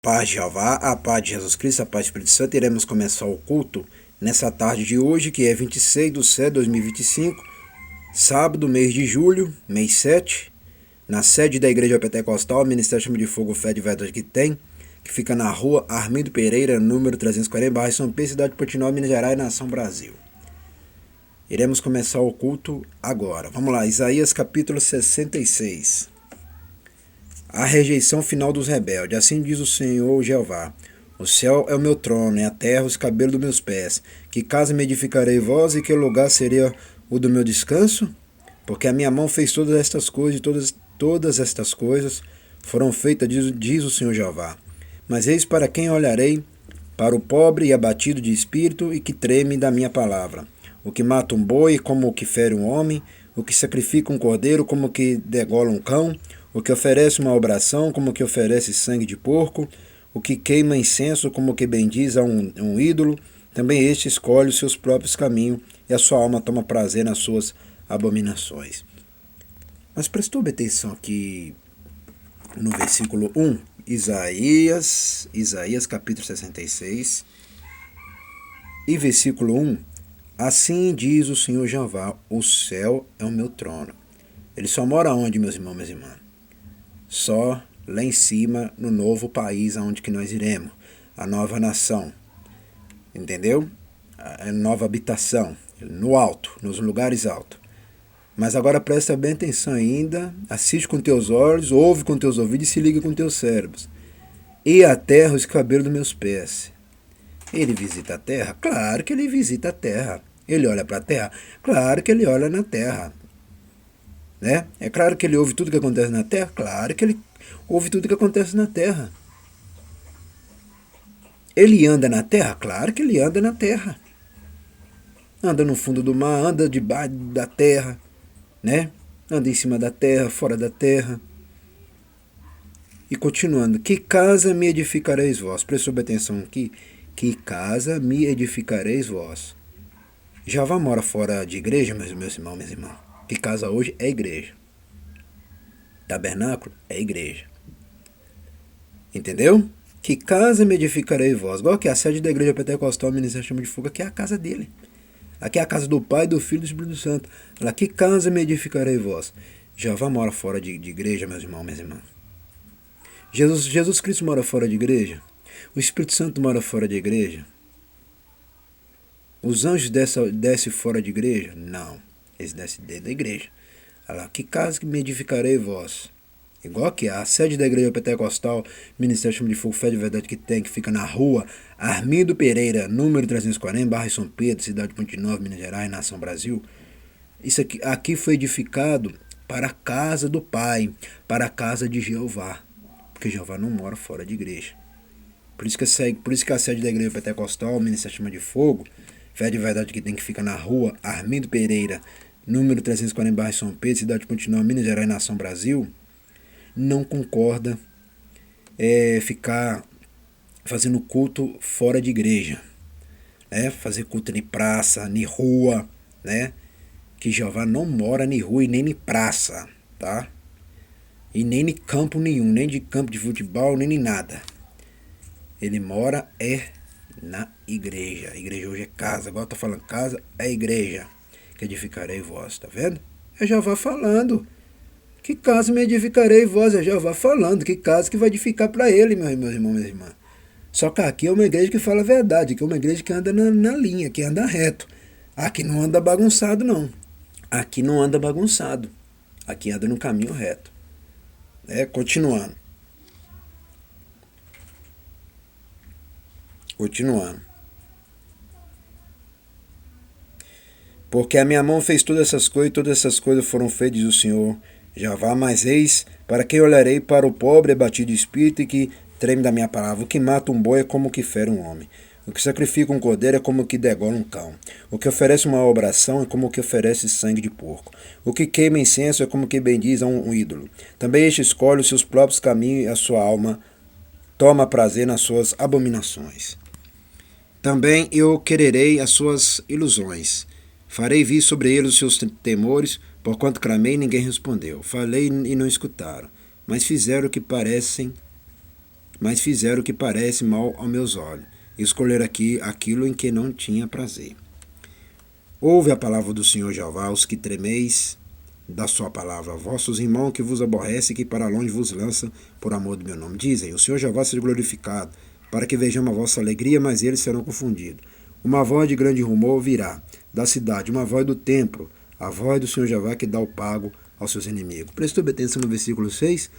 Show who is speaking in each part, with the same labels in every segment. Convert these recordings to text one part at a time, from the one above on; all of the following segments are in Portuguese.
Speaker 1: Paz de Jeová, a paz de Jesus Cristo, a paz do Espírito Santo. Iremos começar o culto nessa tarde de hoje, que é 26/7 de 2025, sábado, mês de julho, mês 7, na sede da Igreja Pentecostal, Ministério Chama de Fogo, Fé de Verdade que fica na rua Armindo Pereira, número 340, bairro São Pedro, cidade de Portinópolis, Minas Gerais, nação Brasil. Iremos começar o culto agora. Vamos lá, Isaías capítulo 66. A rejeição final dos rebeldes. Assim diz o Senhor Jeová: o céu é o meu trono, e a terra os cabelos dos meus pés. Que casa me edificarei vós, e que lugar seria o do meu descanso? Porque a minha mão fez todas estas coisas, e todas estas coisas foram feitas, diz o Senhor Jeová. Mas eis para quem olharei: para o pobre e abatido de espírito, e que treme da minha palavra. O que mata um boi, como o que fere um homem, o que sacrifica um cordeiro, como o que degola um cão, o que oferece uma obração, como o que oferece sangue de porco, o que queima incenso, como o que bendiz a um ídolo, também este escolhe os seus próprios caminhos, e a sua alma toma prazer nas suas abominações. Mas prestou atenção aqui no versículo 1, Isaías capítulo 66, e versículo 1, assim diz o Senhor Jeová: o céu é o meu trono. Ele só mora onde, meus irmãos, minhas irmãs? Só lá em cima, no novo país aonde que nós iremos, a nova nação, entendeu? A nova habitação, no alto, nos lugares altos. Mas agora presta bem atenção ainda, assiste com teus olhos, ouve com teus ouvidos e se liga com teus cérebros. E a terra os cabelos dos meus pés. Ele visita a terra? Claro que ele visita a terra. Ele olha para a terra? Claro que ele olha na terra. Né? É claro que ele ouve tudo que acontece na terra? Claro que ele ouve tudo que acontece na terra. Ele anda na terra? Claro que ele anda na terra. Anda no fundo do mar, anda debaixo da terra, né? Anda em cima da terra, fora da terra. E continuando, que casa me edificareis vós? Prestou atenção aqui. Que casa me edificareis vós? Jeová mora fora de igreja, meus irmãos, minhas irmãs. Que casa hoje é igreja. Tabernáculo é igreja. Entendeu? Que casa me edificarei vós? Igual que a sede da Igreja Pentecostal, Ministério Chama de Fogo, aqui é a casa dele. Aqui é a casa do Pai, do Filho e do Espírito Santo. Lá, que casa me edificarei vós? Jeová mora fora de igreja, meus irmãos, minhas irmãs. Jesus Cristo mora fora de igreja. O Espírito Santo mora fora de igreja. Os anjos descem fora de igreja? Não. Eles descem dentro da igreja. Olha lá, que casa que me edificarei vós? Igual que a sede da Igreja Pentecostal, Ministério Chama de Fogo, Fé de Verdade que fica na rua Armindo Pereira, número 340, bairro São Pedro, cidade de Portinópolis, Minas Gerais, nação Brasil. Isso aqui foi edificado para a casa do Pai, para a casa de Jeová. Porque Jeová não mora fora de igreja. Por isso que a sede da Igreja Pentecostal, Ministério Chama de Fogo, Fé de Verdade que fica na rua Armindo Pereira, número 340, bairro São Pedro, cidade de Portinópolis, Minas Gerais, nação Brasil, não concorda ficar fazendo culto fora de igreja, né? Fazer culto em praça, em rua, né? Que Jeová não mora em rua e nem em praça, tá? E nem em campo nenhum, nem de campo de futebol, nem em nada. Ele mora na igreja. A igreja hoje é casa. Agora tá falando casa é igreja. Que edificarei vós, tá vendo? É Jeová falando. Que casa me edificarei vós? É Jeová falando. Que casa que vai edificar para ele, meus irmãos, minhas irmãs. Só que aqui é uma igreja que fala a verdade. Que é uma igreja que anda na linha, que anda reto. Aqui não anda bagunçado, não. Aqui não anda bagunçado. Aqui anda no caminho reto. Continuando. Porque a minha mão fez todas essas coisas, e todas essas coisas foram feitas, diz o Senhor Jeová. Mas eis, para quem olharei: para o pobre abatido de espírito e que treme da minha palavra. O que mata um boi é como o que fere um homem. O que sacrifica um cordeiro é como o que degola um cão. O que oferece uma obração é como o que oferece sangue de porco. O que queima incenso é como o que bendiz a um ídolo. Também este escolhe os seus próprios caminhos, e a sua alma toma prazer nas suas abominações. Também eu quererei as suas ilusões. Farei vir sobre eles os seus temores, porquanto clamei e ninguém respondeu. Falei e não escutaram, mas fizeram o que parecem mas fizeram o que parece mal aos meus olhos, e escolheram aqui aquilo em que não tinha prazer. Ouve a palavra do Senhor Jeová, os que tremeis da sua palavra, vossos irmãos que vos aborrecem, que para longe vos lançam por amor do meu nome. Dizem, o Senhor Jeová seja glorificado, para que vejamos a vossa alegria, mas eles serão confundidos. Uma voz de grande rumor virá da cidade, uma voz do templo, a voz do Senhor Jeová que dá o pago aos seus inimigos. Prestou atenção no versículo 6?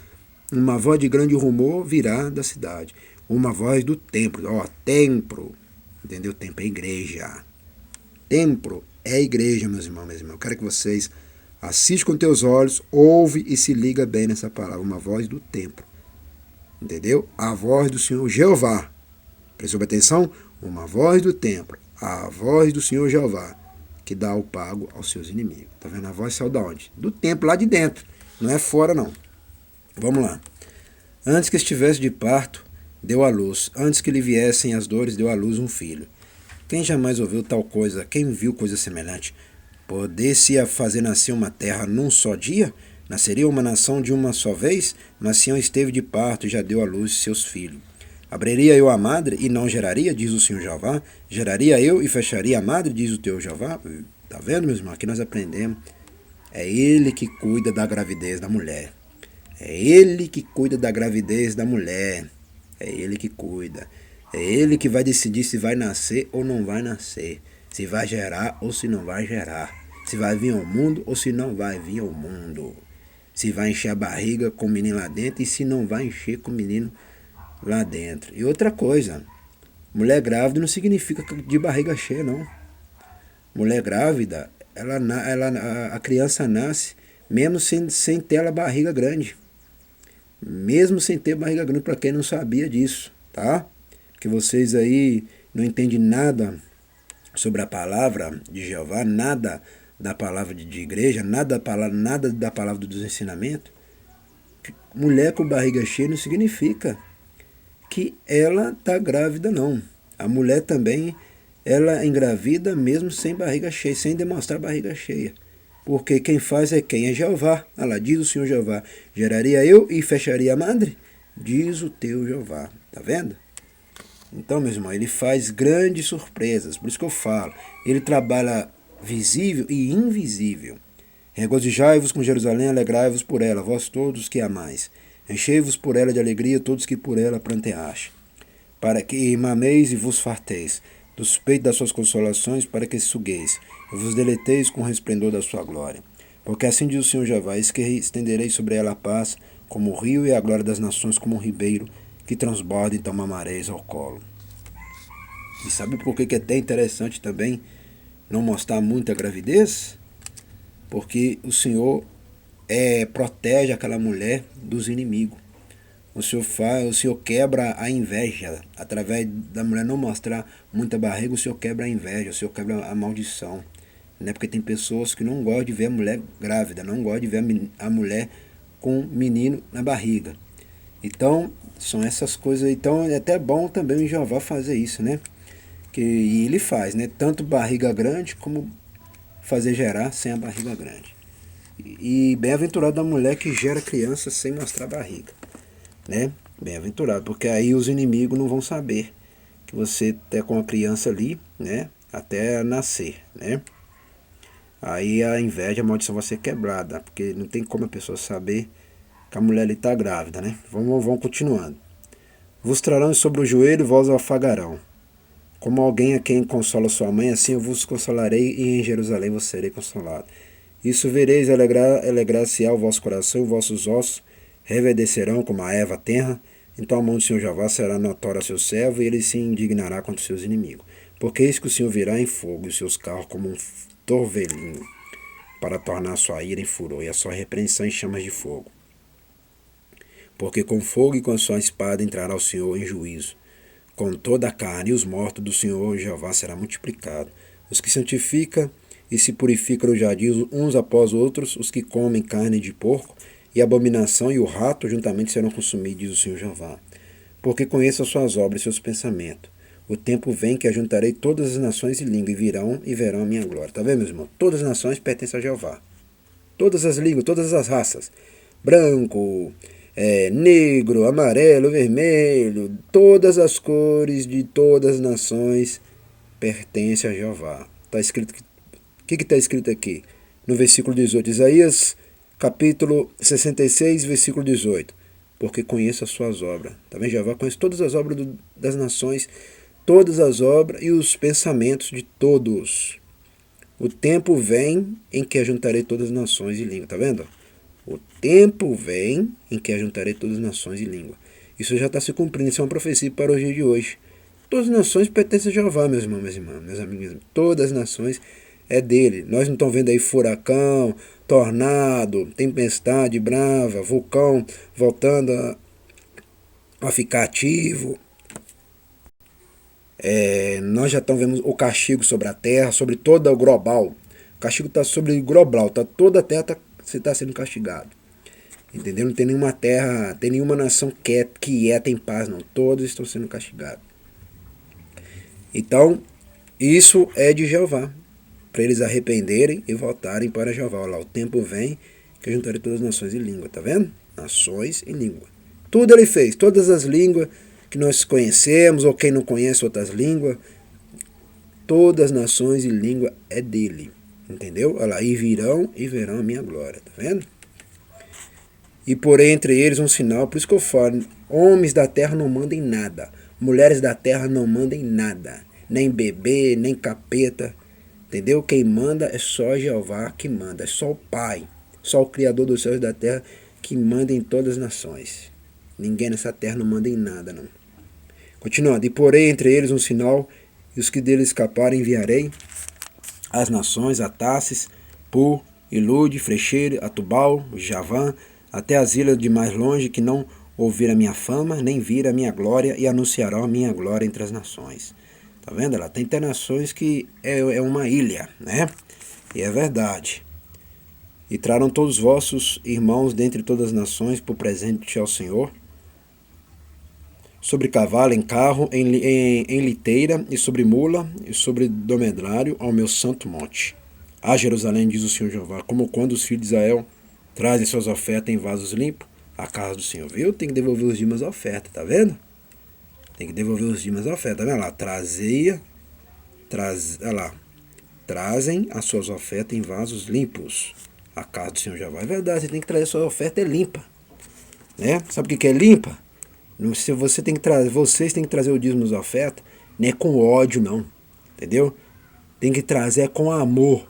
Speaker 1: Uma voz de grande rumor virá da cidade. Uma voz do templo. Templo. Entendeu? Templo é igreja. Templo é igreja, meus irmãos, meus irmãos. Eu quero que vocês assistam com teus olhos, ouve e se liga bem nessa palavra. Uma voz do templo. Entendeu? A voz do Senhor Jeová. Prestou atenção? Uma voz do templo. A voz do Senhor Jeová, que dá o pago aos seus inimigos. Tá vendo? A voz saiu de onde? Do templo, lá de dentro. Não é fora, não. Vamos lá. Antes que estivesse de parto, deu à luz. Antes que lhe viessem as dores, deu à luz um filho. Quem jamais ouviu tal coisa? Quem viu coisa semelhante? Poder-se fazer nascer uma terra num só dia? Nasceria uma nação de uma só vez? Mas Sião esteve de parto e já deu à luz seus filhos. Abriria eu a madre e não geraria, diz o Senhor Jeová? Geraria eu e fecharia a madre, diz o teu Jeová? Tá vendo, meus irmãos? Aqui nós aprendemos. É Ele que cuida da gravidez da mulher. É Ele que cuida da gravidez da mulher. É Ele que cuida. É Ele que vai decidir se vai nascer ou não vai nascer. Se vai gerar ou se não vai gerar. Se vai vir ao mundo ou se não vai vir ao mundo. Se vai encher a barriga com o menino lá dentro e se não vai encher com o menino lá dentro. E outra coisa, mulher grávida não significa de barriga cheia, não. Mulher grávida, a criança nasce mesmo sem ter a barriga grande. Mesmo sem ter barriga grande, para quem não sabia disso, tá? Que vocês aí não entendem nada sobre a palavra de Jeová, nada da palavra de igreja, nada da palavra dos ensinamentos. Mulher com barriga cheia não significa que ela está grávida, não. A mulher também, ela engravida mesmo sem barriga cheia, sem demonstrar barriga cheia. Porque quem faz é quem? É Jeová. Ah lá, diz o Senhor Jeová. Geraria eu e fecharia a madre? Diz o teu Jeová. Tá vendo? Então, meus irmãos, ele faz grandes surpresas. Por isso que eu falo. Ele trabalha visível e invisível. Regozijai-vos com Jerusalém, alegrai-vos por ela, vós todos que amais. Enchei-vos por ela de alegria, todos que por ela pranteaste. Para que mameis e vos farteis, dos peitos das suas consolações, para que sugueis, e vos deleiteis com o resplendor da sua glória. Porque assim diz o Senhor Jeová, eis que estenderei sobre ela a paz, como o rio, e a glória das nações como um ribeiro, que transborda e toma mareis ao colo. E sabe por que é até interessante também não mostrar muita gravidez? Porque o Senhor protege aquela mulher dos inimigos. O Senhor quebra a inveja. Através da mulher não mostrar muita barriga, o Senhor quebra a inveja, o Senhor quebra a maldição. Né? Porque tem pessoas que não gostam de ver a mulher grávida, não gostam de ver a mulher com um menino na barriga. Então, são essas coisas. Então, é até bom também o Jeová fazer isso, né? E ele faz, né? Tanto barriga grande como fazer gerar sem a barriga grande. E bem-aventurado a mulher que gera criança sem mostrar barriga, né? Bem-aventurado, porque aí os inimigos não vão saber que você está com a criança ali, né? Até nascer, né? Aí a inveja, a maldição vai ser quebrada, porque não tem como a pessoa saber que a mulher ali está grávida, né? Vamos continuando. Vos trarão sobre o joelho, vós o afagarão. Como alguém a quem consola sua mãe, assim eu vos consolarei, e em Jerusalém vos serei consolado. Isso vereis, alegrar-se-á o vosso coração, e vossos ossos reverdecerão como a erva tenra. Então a mão do Senhor Jeová será notória ao seu servo, e ele se indignará contra os seus inimigos. Porque eis que o Senhor virá em fogo, e os seus carros como um torvelinho, para tornar a sua ira em furor, e a sua repreensão em chamas de fogo. Porque com fogo e com a sua espada entrará o Senhor em juízo. Com toda a carne, e os mortos do Senhor Jeová será multiplicado. Os que santificam e se purificam no jardim uns após outros, os que comem carne de porco, e a abominação e o rato juntamente serão consumidos, diz o Senhor Jeová. Porque conheço as suas obras e seus pensamentos. O tempo vem que ajuntarei todas as nações e línguas, e virão e verão a minha glória. Está vendo, meus irmãos? Todas as nações pertencem a Jeová. Todas as línguas, todas as raças. Branco, negro, amarelo, vermelho, todas as cores de todas as nações pertencem a Jeová. Tá escrito, o que está escrito aqui? No versículo 18, Isaías capítulo 66, versículo 18. Porque conheço as suas obras. Tá vendo? Jeová conhece todas as obras das nações, todas as obras e os pensamentos de todos. O tempo vem em que ajuntarei todas as nações e língua. Tá vendo? O tempo vem em que ajuntarei todas as nações e língua. Isso já está se cumprindo. Isso é uma profecia para o dia de hoje. Todas as nações pertencem a Jeová, meus irmãos, minhas irmãs, meus amigos. Todas as nações é dele. Nós não estamos vendo aí furacão, tornado, tempestade brava, vulcão voltando a ficar ativo. Nós já estamos vendo o castigo sobre a terra, sobre toda o global. O castigo está sobre o global, toda a terra está sendo castigada. Entendeu? Não tem nenhuma terra, tem nenhuma nação quieta em paz, não. Todos estão sendo castigados. Então, isso é de Jeová, para eles arrependerem e voltarem para Jeová. Olha lá, o tempo vem que eu juntarei todas as nações e língua, tá vendo? Nações e língua. Tudo ele fez, todas as línguas que nós conhecemos, ou quem não conhece outras línguas, todas as nações e língua é dele, entendeu? Olha lá, e virão e verão a minha glória, tá vendo? E porém entre eles um sinal, por isso que eu falo, homens da terra não mandem nada, mulheres da terra não mandem nada, nem bebê, nem capeta, entendeu? Quem manda é só Jeová que manda, é só o Pai, só o Criador dos céus e da terra que manda em todas as nações. Ninguém nessa terra não manda em nada, não. Continuando, e porém entre eles um sinal, e os que dele escaparem enviarei as nações, a Tarsis, Pur, Ilude, Frecheiro, a Tubal, Javã, até as ilhas de mais longe, que não ouvir a minha fama, nem vir a minha glória, e anunciarão a minha glória entre as nações. Tá vendo? Ela tem nações que é uma ilha, né? E é verdade. E trarão todos os vossos irmãos dentre todas as nações por presente ao Senhor, sobre cavalo, em carro, em liteira, e sobre mula, e sobre dromedário, ao meu santo monte. A Jerusalém, diz o Senhor Jeová, como quando os filhos de Israel trazem suas ofertas em vasos limpos, a casa do Senhor, viu? Tem que devolver os dízimos à oferta, tá vendo? Tem que devolver os dízimos à oferta, tá vendo lá? Olha lá, trazem as suas ofertas em vasos limpos, a casa do Senhor Jeová. É verdade, você tem que trazer a sua oferta limpa, né? Sabe o que é limpa? Vocês têm que trazer o dízimo da oferta, não é com ódio não, entendeu? Tem que trazer com amor,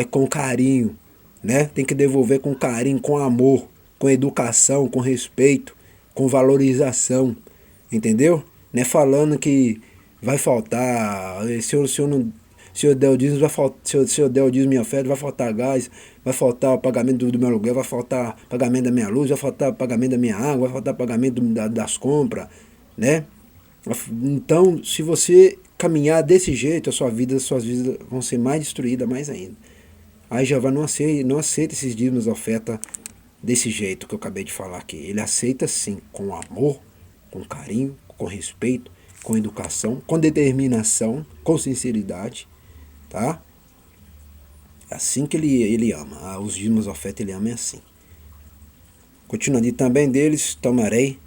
Speaker 1: com carinho, né? Tem que devolver com carinho, com amor, com educação, com respeito, com valorização, entendeu? Não é falando que vai faltar, se eu der o dízimo, se eu der o dízimo minha oferta, vai faltar gás, vai faltar o pagamento do meu aluguel, vai faltar o pagamento da minha luz, vai faltar o pagamento da minha água, vai faltar o pagamento das compras, né? Então, se você caminhar desse jeito, suas vidas vão ser mais destruídas mais ainda. Aí Jeová não aceita esses dízimos, oferta desse jeito que eu acabei de falar aqui. Ele aceita sim, com amor, com carinho, com respeito, com educação, com determinação, com sinceridade, tá? É assim que ele ama. Os dízimos, oferta, ele ama é assim. Continuando, e também deles tomarei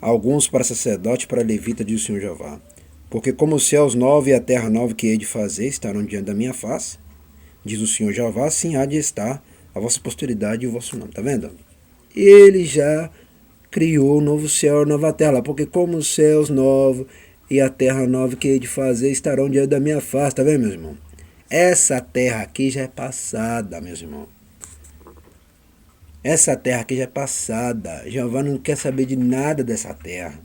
Speaker 1: alguns para sacerdote, para levita, diz o Senhor Jeová. Porque como os céus novos e a terra nova que hei de fazer estarão diante da minha face, diz o Senhor Jeová, assim há de estar a vossa posteridade e o vosso nome. Tá vendo? Ele já criou o novo céu e a nova terra. Porque como os céus novos e a terra nova que hei de fazer estarão diante da minha face. Tá vendo, meus irmãos? Essa terra aqui já é passada, meus irmãos. Essa terra aqui já é passada. Jeová não quer saber de nada dessa terra.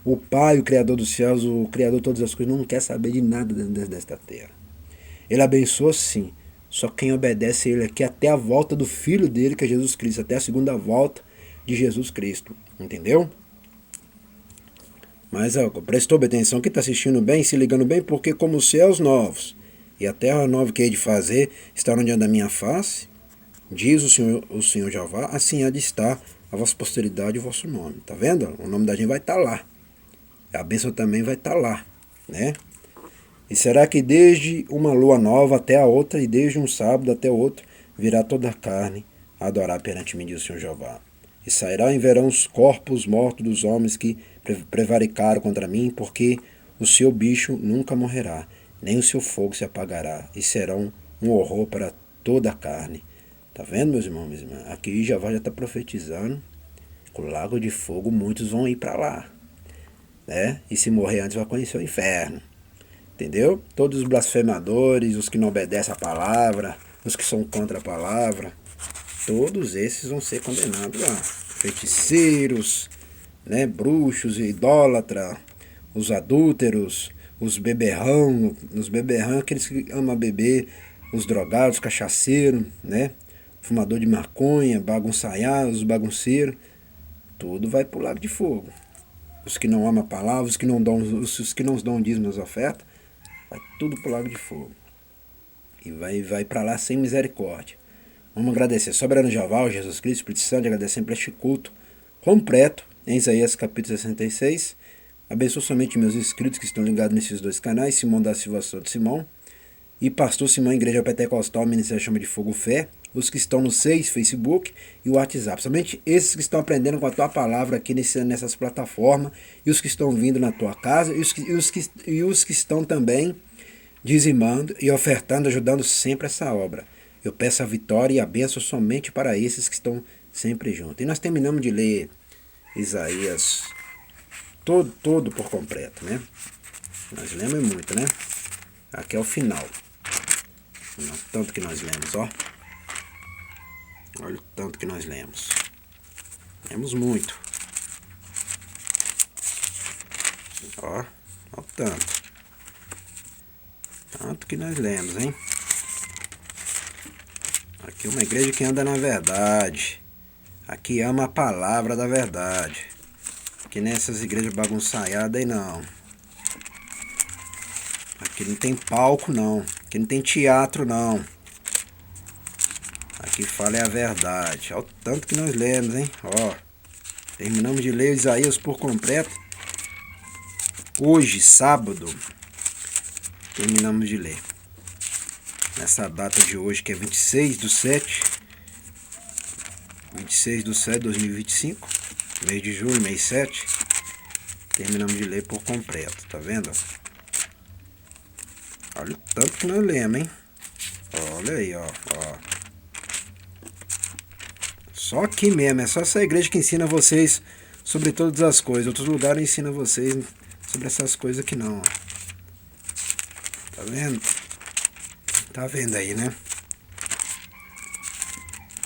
Speaker 1: O Pai, o Criador dos céus, o Criador de todas as coisas, não quer saber de nada desta terra. Ele abençoa sim. Só quem obedece a Ele aqui até a volta do Filho dele, que é Jesus Cristo. Até a segunda volta de Jesus Cristo. Entendeu? Mas prestou bem atenção, quem está assistindo bem, se ligando bem, porque como os céus novos e a terra nova que hei de fazer estarão diante da minha face, diz o Senhor Jeová, assim há de estar a vossa posteridade e o vosso nome. Tá vendo? O nome da gente vai estar lá. A bênção também vai estar lá, né? E será que desde uma lua nova até a outra, e desde um sábado até o outro, virá toda a carne a adorar perante mim, diz o Senhor Jeová. E sairão e verão os corpos mortos dos homens que prevaricaram contra mim, porque o seu bicho nunca morrerá, nem o seu fogo se apagará, e serão um horror para toda a carne. Tá vendo, meus irmãos, minhas irmãs? Aqui Jeová já está profetizando que o lago de fogo muitos vão ir para lá, né? E se morrer antes vai conhecer o inferno. Entendeu? Todos os blasfemadores, os que não obedecem a palavra, os que são contra a palavra, todos esses vão ser condenados lá. Feiticeiros, né? Bruxos, idólatras, os adúlteros, os beberrão, aqueles que amam beber, os drogados, os cachaceiros, né? Fumador de maconha, bagunçaiados, os bagunceiros, tudo vai pro lago de fogo. Os que não amam a palavra, os que não dão dízimo nas ofertas, vai tudo pro lago de fogo. E vai para lá sem misericórdia. Vamos agradecer. Soberano Jeová, Jesus Cristo, Espírito Santo, agradecer por este culto completo em Isaías capítulo 66. Abençoe somente meus inscritos que estão ligados nesses dois canais, Simão da Silva Souto Simão e Pastor Simão, Igreja Pentecostal, Ministério Chama de Fogo Fé, os que estão no Facebook e o WhatsApp. Somente esses que estão aprendendo com a tua palavra aqui nessas plataformas, e os que estão vindo na tua casa, e os que estão também dizimando e ofertando, ajudando sempre essa obra. Eu peço a vitória e a bênção somente para esses que estão sempre juntos. E nós terminamos de ler Isaías todo por completo, né? Nós lemos muito, né? Aqui é o final. Olha o tanto que nós lemos, ó. Olha o tanto que nós lemos. Lemos muito. Ó o tanto. Tanto que nós lemos, hein? Aqui é uma igreja que anda na verdade. Aqui ama a palavra da verdade. Aqui nessas igrejas bagunçaiadas aí não. Aqui não tem palco não. Aqui não tem teatro não. Aqui fala é a verdade. Olha o tanto que nós lemos, hein? Ó. Terminamos de ler Isaías por completo. Hoje, sábado, terminamos de ler. Nessa data de hoje, que é 26/7 de 2025, mês de julho, mês 7, terminamos de ler por completo, tá vendo? Olha o tanto que nós lemos, hein? Olha aí, ó. Só aqui mesmo, é só essa igreja que ensina vocês sobre todas as coisas. Outros lugares não ensinam vocês sobre essas coisas aqui não, ó. Tá vendo? Tá vendo aí, né?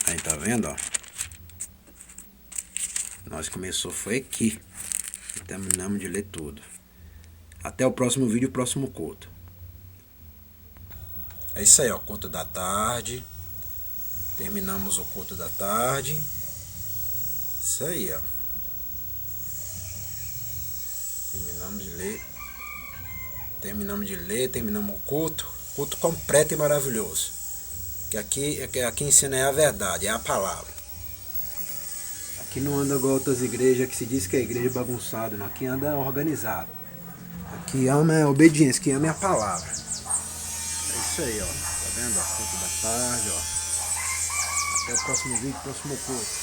Speaker 1: Aí, tá vendo, ó? Nós começou foi aqui. Terminamos de ler tudo. Até o próximo vídeo, o próximo culto. É isso aí, ó. Culto da tarde. Terminamos o culto da tarde. Isso aí, ó. Terminamos o culto. Culto completo e maravilhoso. Que aqui ensina é a verdade, é a palavra. Aqui não anda igual outras igrejas que se diz que é igreja bagunçada, não. Aqui anda organizado. Aqui ama a obediência, aqui ama a palavra. É isso aí, ó. Tá vendo? Ó, culto da tarde, ó. Até o próximo vídeo, próximo culto.